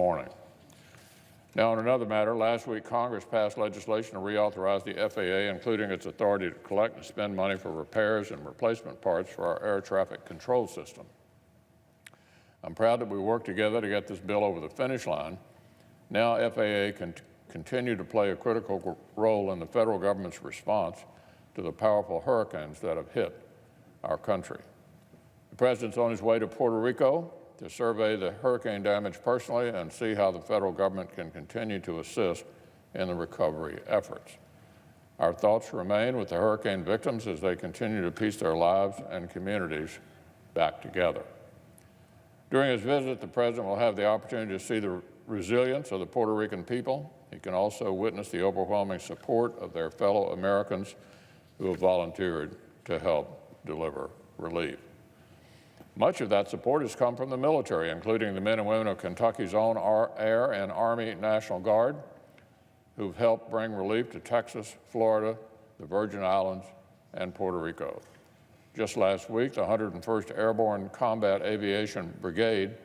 morning. Now, on another matter, last week Congress passed legislation to reauthorize the FAA, including its authority to collect and spend money for repairs and replacement parts for our air traffic control system. I'm proud that we worked together to get this bill over the finish line. Now FAA can continue to play a critical role in the federal government's response to the powerful hurricanes that have hit our country. The President's on his way to Puerto Rico to survey the hurricane damage personally and see how the federal government can continue to assist in the recovery efforts. Our thoughts remain with the hurricane victims as they continue to piece their lives and communities back together. During his visit, the President will have the opportunity to see the resilience of the Puerto Rican people. He can also witness the overwhelming support of their fellow Americans who have volunteered to help deliver relief. Much of that support has come from the military, including the men and women of Kentucky's own Air and Army National Guard, who've helped bring relief to Texas, Florida, the Virgin Islands, and Puerto Rico. Just last week, the 101st Airborne Combat Aviation Brigade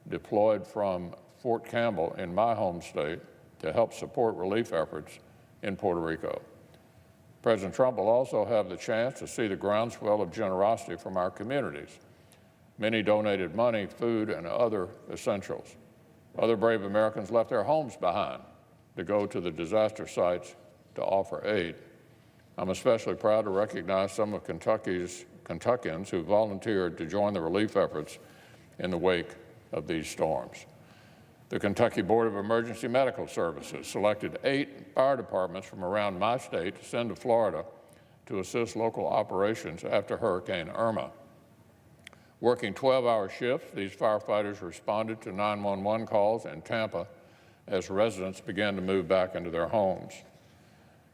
deployed from Fort Campbell in my home state to help support relief efforts in Puerto Rico. President Trump will also have the chance to see the groundswell of generosity from our communities. Many donated money, food, and other essentials. Other brave Americans left their homes behind to go to the disaster sites to offer aid. I'm especially proud to recognize some of Kentuckians who volunteered to join the relief efforts in the wake of these storms. The Kentucky Board of Emergency Medical Services selected 8 fire departments from around my state to send to Florida to assist local operations after Hurricane Irma. Working 12-hour shifts, these firefighters responded to 911 calls in Tampa as residents began to move back into their homes.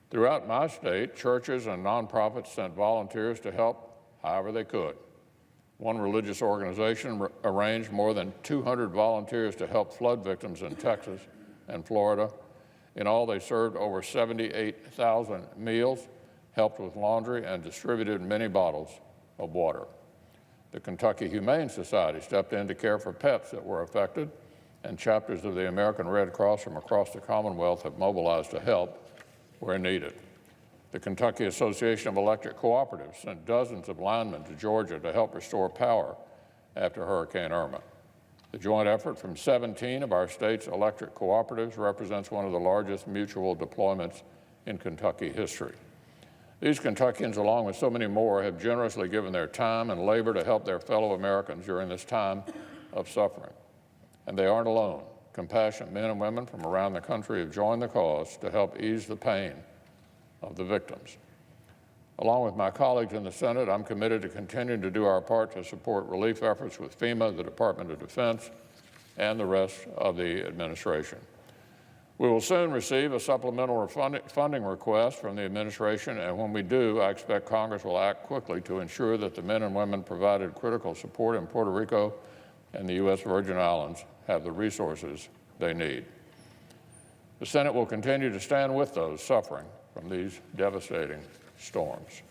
Throughout my state, churches and nonprofits sent volunteers to help however they could. One religious organization arranged more than 200 volunteers to help flood victims in Texas and Florida. In all, they served over 78,000 meals, helped with laundry, and distributed many bottles of water. The Kentucky Humane Society stepped in to care for pets that were affected, and chapters of the American Red Cross from across the Commonwealth have mobilized to help where needed. The Kentucky Association of Electric Cooperatives sent dozens of linemen to Georgia to help restore power after Hurricane Irma. The joint effort from 17 of our state's electric cooperatives represents one of the largest mutual deployments in Kentucky history. These Kentuckians, along with so many more, have generously given their time and labor to help their fellow Americans during this time of suffering. And they aren't alone. Compassionate men and women from around the country have joined the cause to help ease the pain of the victims. Along with my colleagues in the Senate, I'm committed to continuing to do our part to support relief efforts with FEMA, the Department of Defense, and the rest of the administration. We will soon receive a supplemental funding request from the administration, and when we do, I expect Congress will act quickly to ensure that the men and women provided critical support in Puerto Rico and the U.S. Virgin Islands have the resources they need. The Senate will continue to stand with those suffering from these devastating storms.